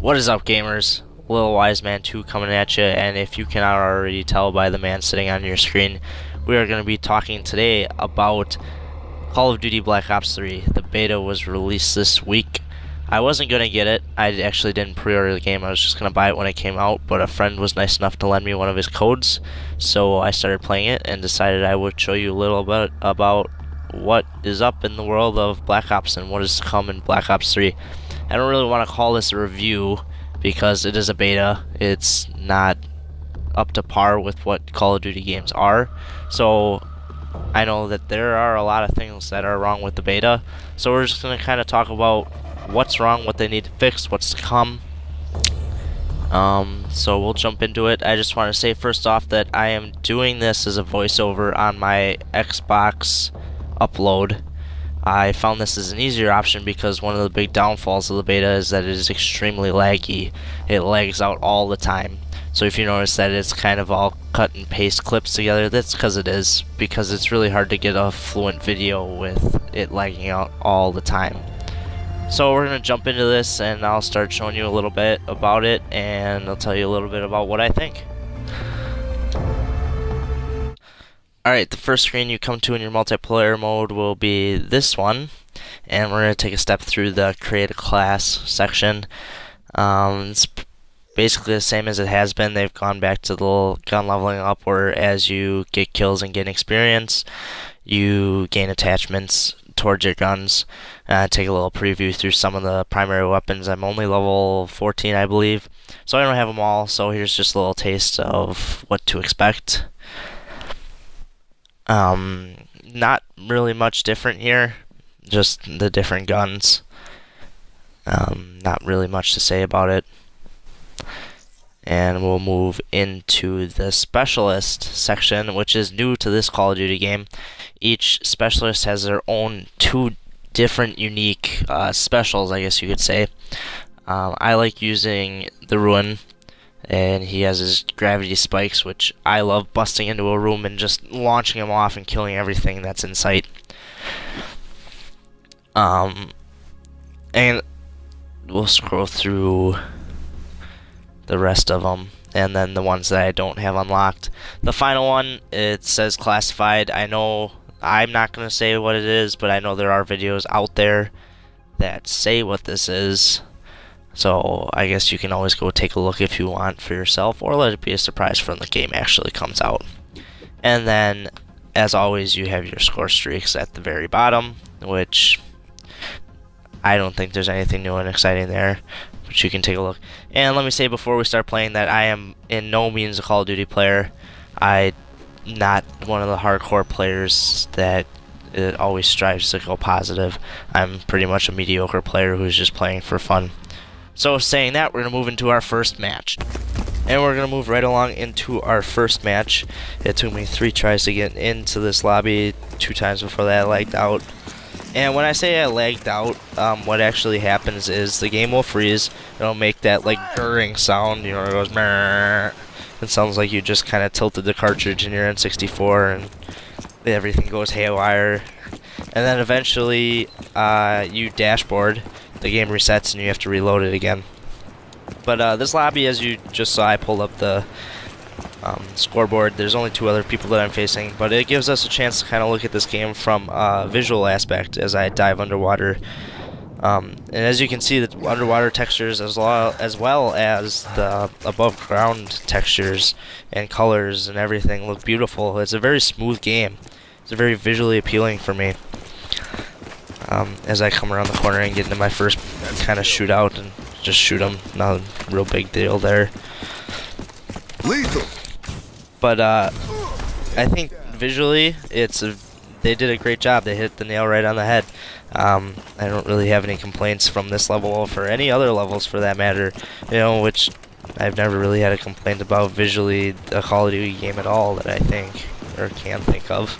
What is up, gamers? Little Wise Man 2 coming at you, and if you cannot already tell by the man sitting on your screen, we are going to be talking today about Call of Duty Black Ops 3. The beta was released this week. I wasn't going to get it. I actually didn't pre-order the game. I was just going to buy it when it came out, but a friend was nice enough to lend me one of his codes, so I started playing it and decided I would show you a little bit about what is up in the world of Black Ops and what is to come in Black Ops 3. I don't really want to call this a review because it is a beta. It's not up to par with what Call of Duty games are. So I know that there are a lot of things that are wrong with the beta. So we're just going to kind of talk about what's wrong, what they need to fix, what's to come. So we'll jump into it. I just want to say first off that I am doing this as a voiceover on my Xbox upload. I found this as an easier option because one of the big downfalls of the beta is that it is extremely laggy. It lags out all the time. So if you notice that it's kind of all cut and paste clips together, that's because it is. Because it's really hard to get a fluent video with it lagging out all the time. So we're going to jump into this and I'll start showing you a little bit about it and I'll tell you a little bit about what I think. Alright, the first screen you come to in your multiplayer mode will be this one, and we're going to take a step through the create a class section. It's basically the same as it has been. They've gone back to the little gun leveling up where as you get kills and gain experience, you gain attachments towards your guns. Take a little preview through some of the primary weapons. I'm only level 14, I believe, so I don't have them all, so here's just a little taste of what to expect. Not really much different here, just the different guns. Not really much to say about it. And we'll move into the specialist section, which is new to this Call of Duty game. Each specialist has their own two different unique specials, I guess you could say. I like using the Ruin, and he has his gravity spikes, which I love busting into a room and just launching him off and killing everything that's in sight. And we'll scroll through the rest of them, and then the ones that I don't have unlocked. The final one, it says classified. I know I'm not going to say what it is, but I know there are videos out there that say what this is. So I guess you can always go take a look if you want for yourself, or let it be a surprise when the game actually comes out. And then, as always, you have your score streaks at the very bottom, which I don't think there's anything new and exciting there, but you can take a look. And let me say before we start playing that I am in no means a Call of Duty player. I'm not one of the hardcore players that it always strives to go positive. I'm pretty much a mediocre player who's just playing for fun. So saying that, we're going to move into our first match. And we're going to move right along into our first match. It took me 3 tries to get into this lobby. 2 times before that I lagged out. And when I say I lagged out, what actually happens is the game will freeze. It'll make that like gurring sound, you know, it goes meh. It sounds like you just kind of tilted the cartridge in your N64 and everything goes haywire. And then eventually you dashboard. The game resets and you have to reload it again. But this lobby, as you just saw, I pulled up the scoreboard. There's only 2 other people that I'm facing, but it gives us a chance to kind of look at this game from a visual aspect as I dive underwater. And as you can see, the underwater textures as well as the above ground textures and colors and everything look beautiful. It's a very smooth game. It's very visually appealing for me. As I come around the corner and get into my first kind of shootout and just shoot them. Not a real big deal there. Lethal. But I think visually they did a great job. They hit the nail right on the head. I don't really have any complaints from this level or for any other levels for that matter. You know, which I've never really had a complaint about visually a Call of Duty game at all that I think or can think of.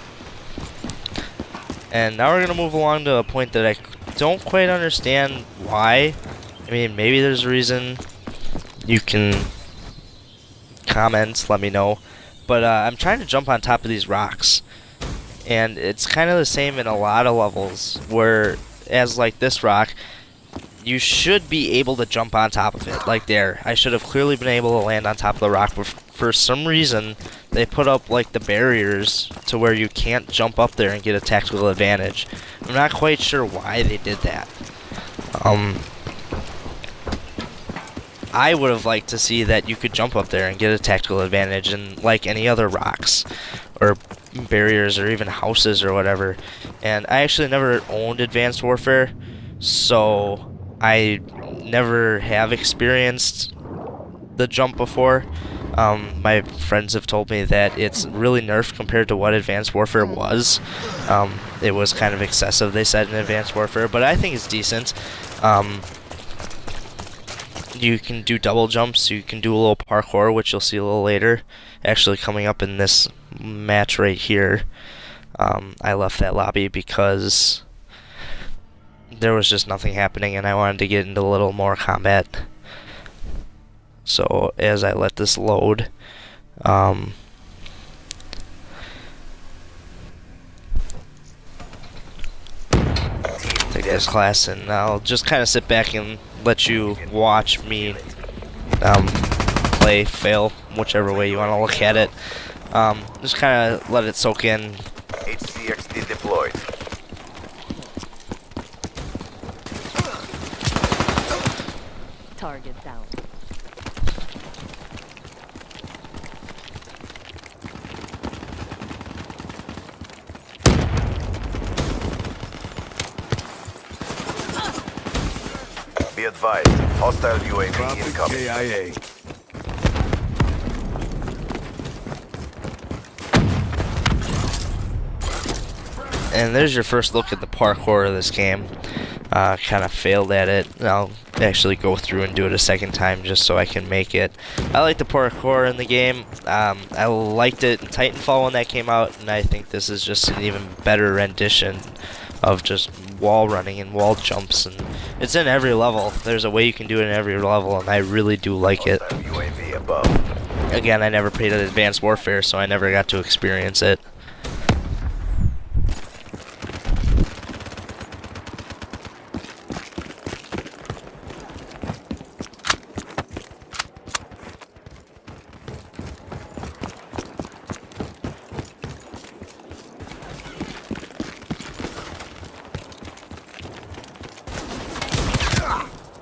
And now we're going to move along to a point that I don't quite understand why. I mean, maybe there's a reason. You can comment, let me know. But I'm trying to jump on top of these rocks. And it's kind of the same in a lot of levels, where as like this rock, you should be able to jump on top of it, like there. I should have clearly been able to land on top of the rock, but for some reason, they put up like the barriers to where you can't jump up there and get a tactical advantage. I'm not quite sure why they did that. I would have liked to see that you could jump up there and get a tactical advantage, and like any other rocks or barriers or even houses or whatever. And I actually never owned Advanced Warfare, so I never have experienced the jump before. My friends have told me that it's really nerfed compared to what Advanced Warfare was. It was kind of excessive, they said, in Advanced Warfare, but I think it's decent. You can do double jumps, you can do a little parkour, which you'll see a little later, actually coming up in this match right here. I left that lobby because there was just nothing happening and I wanted to get into a little more combat. So as I let this load, take this class, and I'll just kind of sit back and let you watch me play, fail, whichever way you want to look at it. Just kind of let it soak in. HCXD deployed. Target down. Be advised, hostile UAV incoming. KIA. And there's your first look at the parkour of this game. Kind of failed at it. I'll actually go through and do it a second time just so I can make it. I like the parkour in the game. I liked it in Titanfall when that came out, and I think this is just an even better rendition of just wall running and wall jumps, and it's in every level. There's a way you can do it in every level, and I really do like it. UAV above. Again, I never played at Advanced Warfare, so I never got to experience it.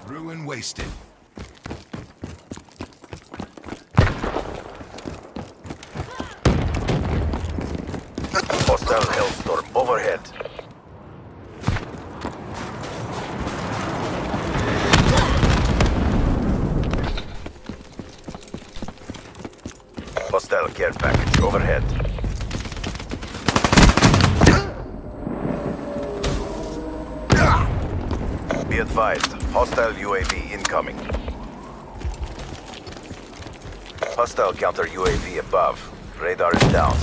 Ruin wasted. Hostile Hellstorm overhead. Hostile care package overhead. Be advised, hostile UAV incoming. Hostile counter UAV above. Radar is down.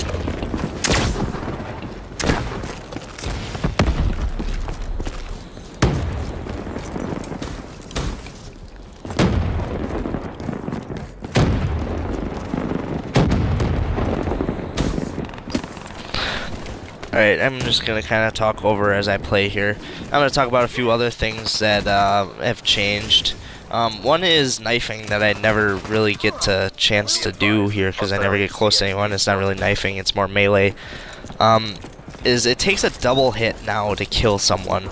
Alright, I'm just going to kind of talk over as I play here. I'm going to talk about a few other things that have changed. One is knifing that I never really get to chance to do here because I never get close to anyone. It's not really knifing, it's more melee. Is it takes a double hit now to kill someone,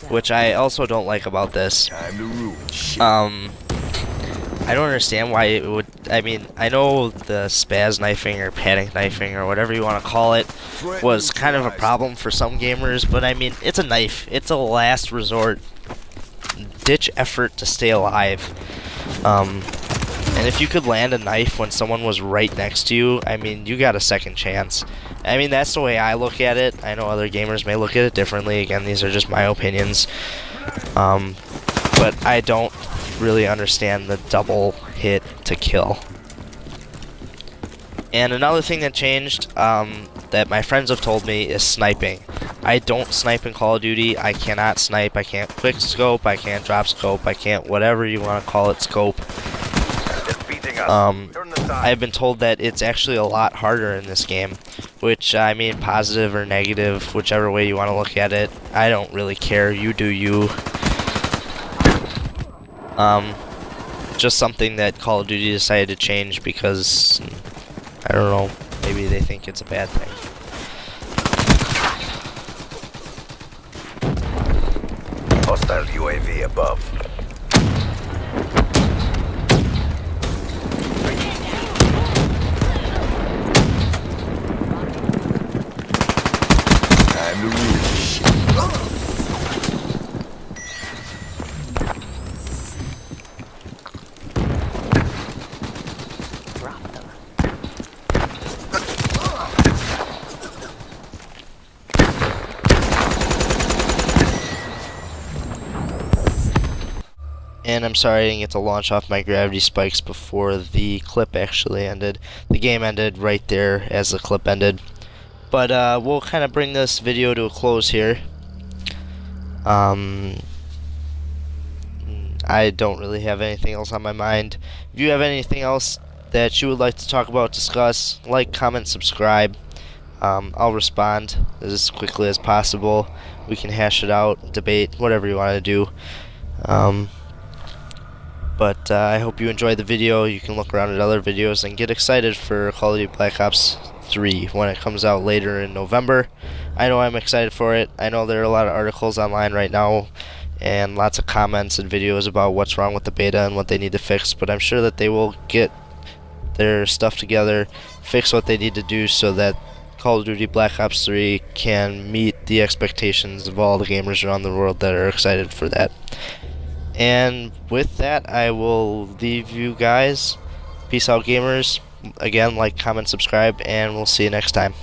which I also don't like about this. Time to ruin. I don't understand why it would. I mean, I know the spaz knifing or panic knifing or whatever you want to call it was kind of a problem for some gamers, but I mean, it's a knife. It's a last resort ditch effort to stay alive. And if you could land a knife when someone was right next to you, I mean, you got a second chance. I mean, that's the way I look at it. I know other gamers may look at it differently. Again, these are just my opinions. But I don't really understand the double hit to kill. And another thing that changed that my friends have told me is sniping. I don't snipe in Call of Duty. I cannot snipe. I can't quick scope. I can't drop scope. I can't whatever you want to call it scope. I've been told that it's actually a lot harder in this game, which I mean, positive or negative, whichever way you want to look at it. I don't really care. You do you. Just something that Call of Duty decided to change because, I don't know, maybe they think it's a bad thing. Hostile UAV above. Time to reach. And I'm sorry I didn't get to launch off my gravity spikes before the clip actually ended. The game ended right there as the clip ended. But we'll kind of bring this video to a close here. I don't really have anything else on my mind. If you have anything else that you would like to talk about, discuss, like, comment, subscribe. I'll respond as quickly as possible. We can hash it out, debate, whatever you want to do. But I hope you enjoyed the video. You can look around at other videos and get excited for Call of Duty Black Ops 3 when it comes out later in November. I know I'm excited for it. I know there are a lot of articles online right now and lots of comments and videos about what's wrong with the beta and what they need to fix, but I'm sure that they will get their stuff together, fix what they need to do so that Call of Duty Black Ops 3 can meet the expectations of all the gamers around the world that are excited for that. And with that, I will leave you guys. Peace out, gamers. Again, like, comment, subscribe, and we'll see you next time.